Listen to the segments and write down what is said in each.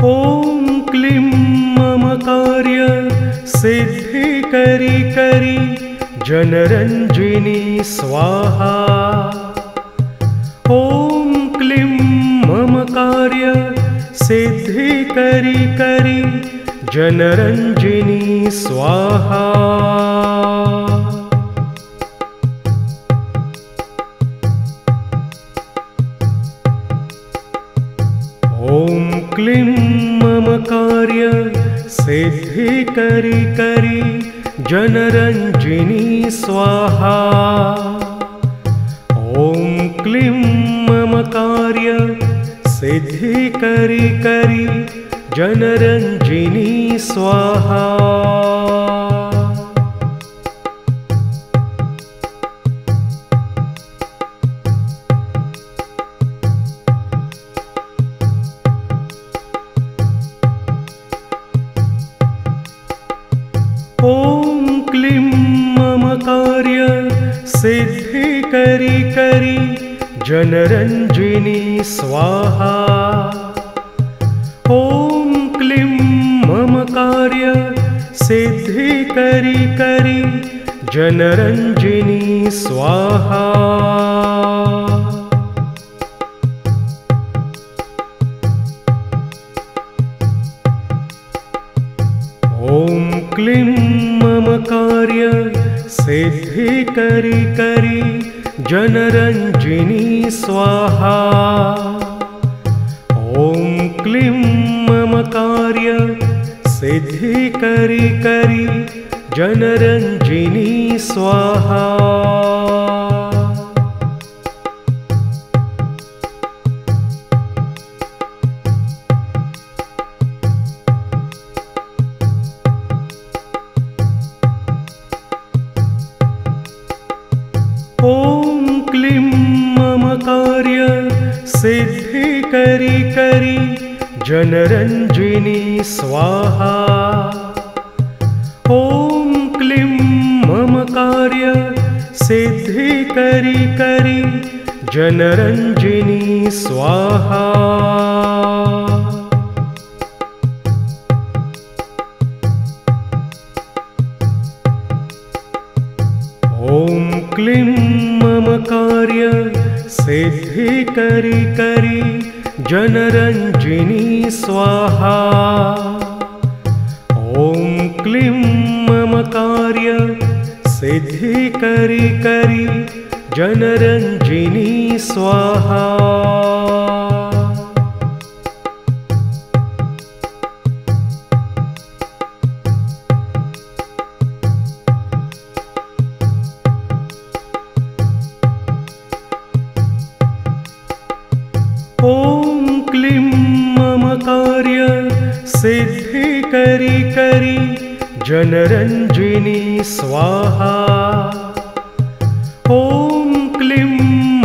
ॐ क्लीं मम कार्य सिद्धि करी करी जनरञ्जिनी स्वाहा। ॐ क्लीं मम कार्य सिद्धि करी करी जनरञ्जिनी स्वाहा। ॐ क्लीं मम कार्य सिद्धि करी करी जनरञ्जिनी स्वाहा। ॐ क्लीं मम कार्य सिद्धि करी करी जनरञ्जिनी स्वाहा। ॐ क्लीं मम कार्य सिद्धि करी करी जनरञ्जिनी स्वाहा। ॐ क्लीं मम कार्य सिद्धि करी करी जनरञ्जिनी स्वाहा। ॐ क्लीं मम कार्य सिद्धि करी करी जनरञ्जिनी स्वाहा। ॐ क्लीं मम कार्य सिद्धि करी करी जनरञ्जिनी स्वाहा। ॐ क्लीं मम कार्य सिद्धि करी करी जनरञ्जिनी स्वाहा। ॐ क्लीं मम कार्य सिद्धि करी करी जनरञ्जिनी स्वाहा। ॐ क्लीं मम कार्य सिद्धि करी करी जनरञ्जिनी स्वाहा। ॐ क्लीं मम कार्य सिद्धि करी करी जनरञ्जिनी स्वाहा। ॐ क्लीं मम कार्य सिद्धि करी करी जनरञ्जिनी स्वाहा। ॐ क्लीं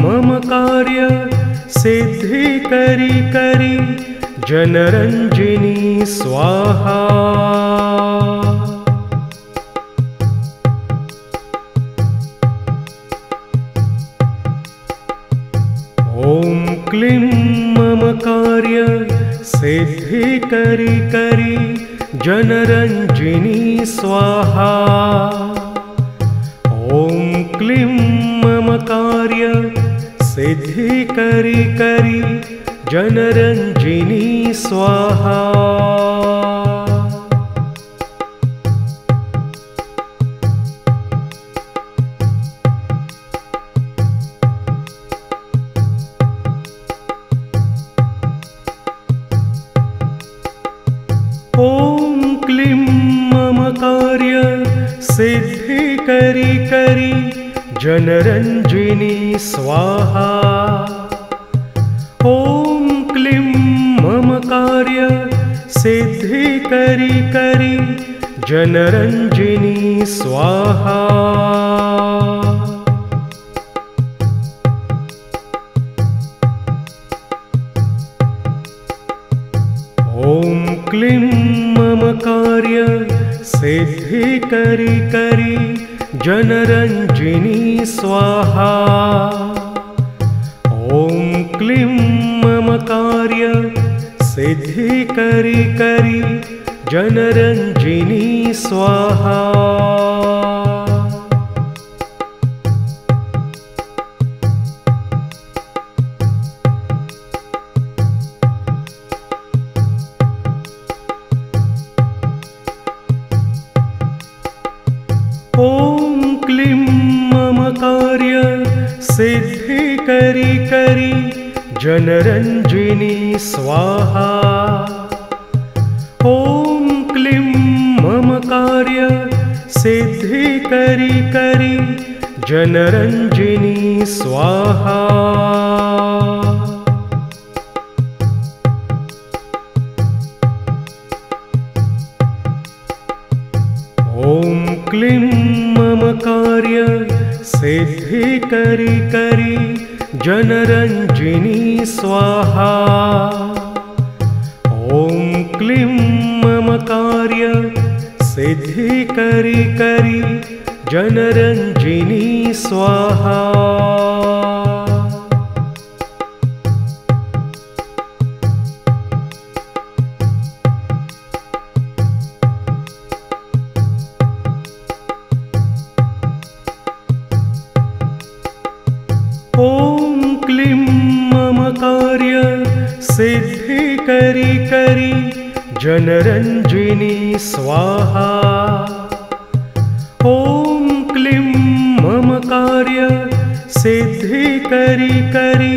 मम कार्य सिद्धि करी करी जनरञ्जिनी स्वाहा। ॐ क्लीं मम कार्य सिद्धि करी करी जनरञ्जिनी स्वाहा। ॐ क्लीं मम कार्य सिद्धि करी करी जनरञ्जिनी स्वाहा। ॐ क्लीं मम कार्य सिद्धि करी करी जनरञ्जिनी स्वाहा। ॐ क्लीं मम कार्य सिद्धि करी करी जनरञ्जिनी स्वाहा। ॐ क्लीं मम कार्य सिद्धि करी करी जनरञ्जिनी स्वाहा। ॐ क्लीं मम कार्य सिद्धिकरी करी जनरञ्जिनी स्वाहा। ॐ क्लीं ममकार्य सिद्धिकरी करी जनरञ्जिनी स्वाहा। ॐ क्लीं ममकार्य सिद्धिकरी करी जनरञ्जिनी स्वाहा। ॐ क्लीं ममकार्य सिद्धिकरी करी जनरञ्जिनी स्वाहा। ॐ क्लीं ममकार्य सिद्धिकरी करी जनरञ्जिनी स्वाहा। ॐ क्लीं ममकार्य सिद्धिकरी करी जनरञ्जिनी स्वाहा। ॐ क्लीं ममकार्य सिद्धिकरी करी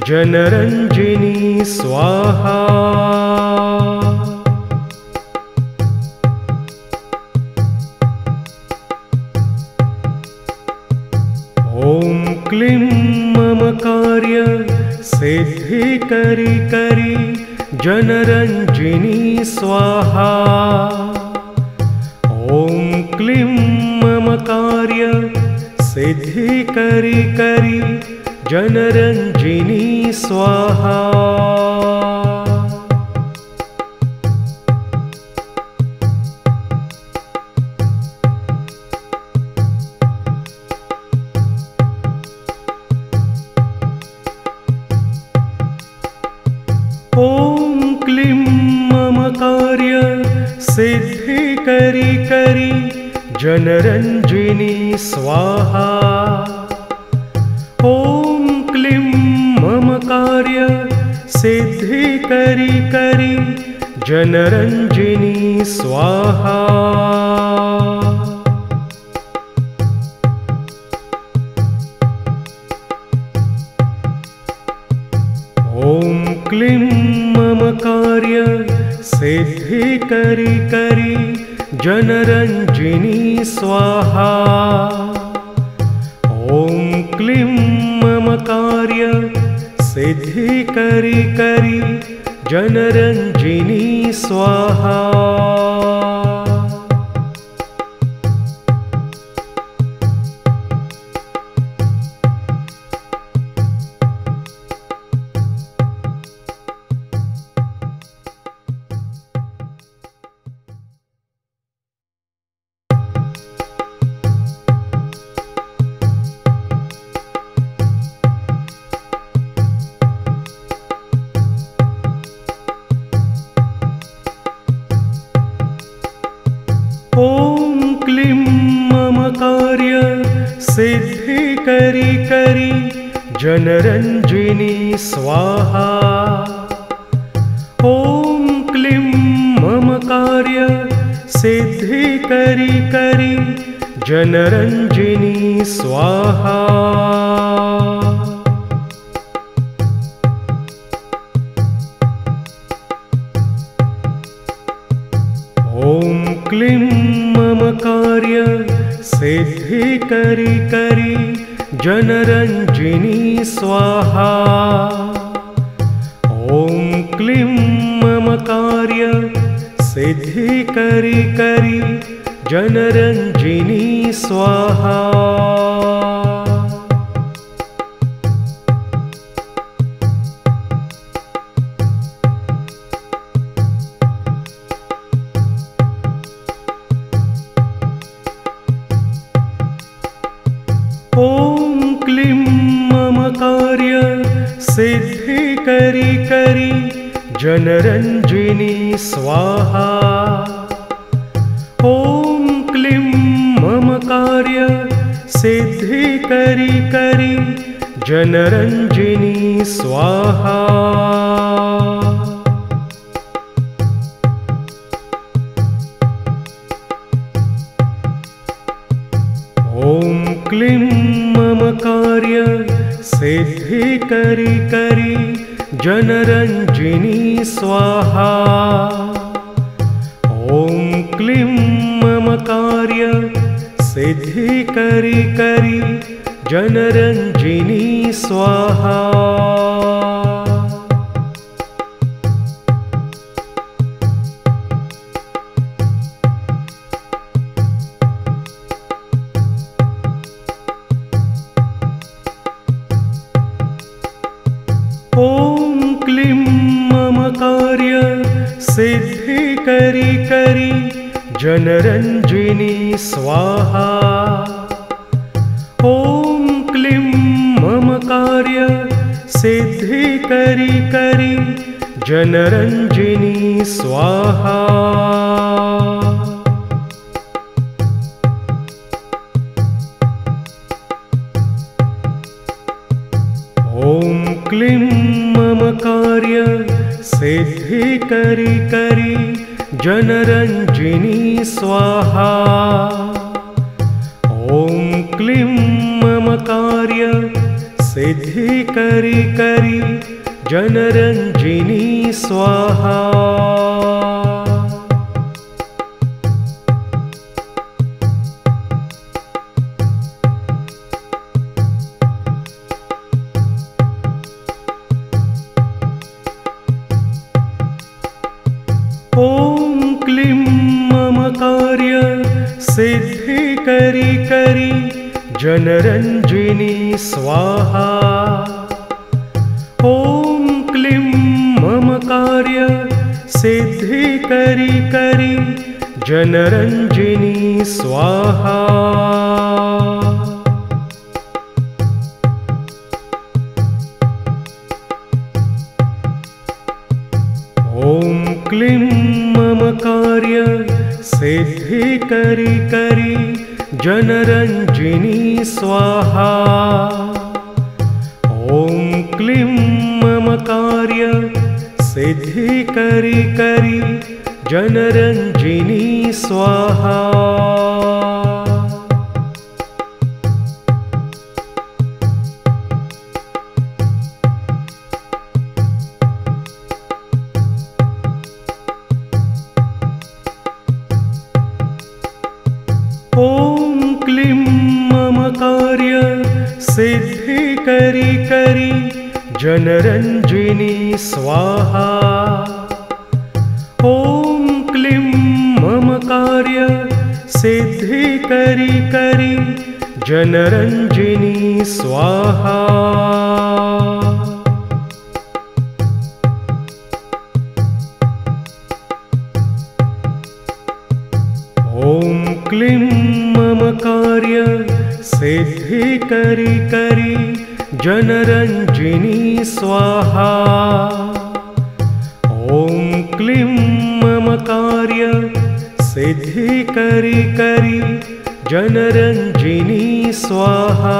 जनरञ्जिनी स्वाहा। ॐ क्लीं ममकार्य सिद्धिकरी करी जनरञ्जिनी स्वाहा। ॐ क्लीं ममकार्य सिद्धिकरी करी जनरञ्जिनी स्वाहा। ॐ क्लीं ममकार्य सिद्धिकरी करी जनरञ्जिनी स्वाहा। ॐ क्लीं ममकार्य सिद्धिकरी करी जनरञ्जिनी स्वाहा। ॐ क्लीं ममकार्य सिद्धिकरी करी जनरञ्जिनी स्वाहा। ॐ क्लीं ममकार्य सिद्धिकरी करी जनरञ्जिनी स्वाहा। ॐ क्लीं ममकार्य सिद्धिकरी करी जनरञ्जिनी स्वाहा। ॐ क्लीं ममकार्य सिद्धिकरी करी जनरञ्जिनी स्वाहा। ॐ क्लीं ममकार्य सिद्धिकरी करी जनरञ्जिनी स्वाहा। ॐ क्लीं ममकार्य सिद्धिकरी करी जनरञ्जिनी स्वाहा। ॐ क्लीं ममकार्य सिद्धिकरी करी जनरञ्जिनी स्वाहा। ॐ क्लीं मम कार्य सिद्धिकरी करी जनरञ्जिनी स्वाहा। ॐ क्लीं मम कार्य सिद्धिकरी करी जनरञ्जिनी स्वाहा। ॐ क्लीं मम कार्य सिद्धिकरी करी जनरञ्जिनी स्वाहा। ॐ क्लीं मम कार्य सिद्धिकरी करी जनरञ्जिनी स्वाहा। ॐ क्लीं मम कार्य सिद्धिकरी करी जनरञ्जिनी स्वाहा। ॐ क्लीं मम कार्य सिद्धिकरी करी जनरञ्जिनी स्वाहा। ॐ क्लीं मम कार्य सिद्धिकरी करी जनरञ्जिनी स्वाहा। ॐ क्लीं मम कार्य सिद्धिकरी करी जनरञ्जिनी स्वाहा। ॐ क्लीं मम कार्य सिद्धिकरी करी जनरञ्जिनी स्वाहा। ॐ क्लीं मम कार्य सिद्धिकरी करी जनरञ्जिनी स्वाहा। ॐ क्लीं मम कार्य सिद्धिकरी करी जनरञ्जिनी स्वाहा। ॐ क्लीं मम कार्य सिद्धिकरी करी जनरञ्जिनी स्वाहा। ॐ क्लीं मम कार्य सिद्धिकरी करी जनरञ्जिनी स्वाहा। ॐ क्लीं मम कार्य सिद्धिकरी करी जनरञ्जिनी स्वाहा। ॐ क्लीं मम कार्य सिद्धिकरी करी जनरञ्जिनी स्वाहा। ॐ क्लीं मम कार्य सिद्धिकरी करी जनरञ्जिनी स्वाहा। ॐ क्लीं मम कार्य सिद्धिकरी करी जनरञ्जिनी स्वाहा। ॐ क्लीं मम कार्य सिद्धिकरी करी जनरञ्जिनी स्वाहा। ॐ क्लीं मम कार्य सिद्धिकरी करी जनरञ्जिनी स्वाहा। ॐ क्लीं मम कार्य सिद्धिकरी करी जनरञ्जिनी स्वाहा।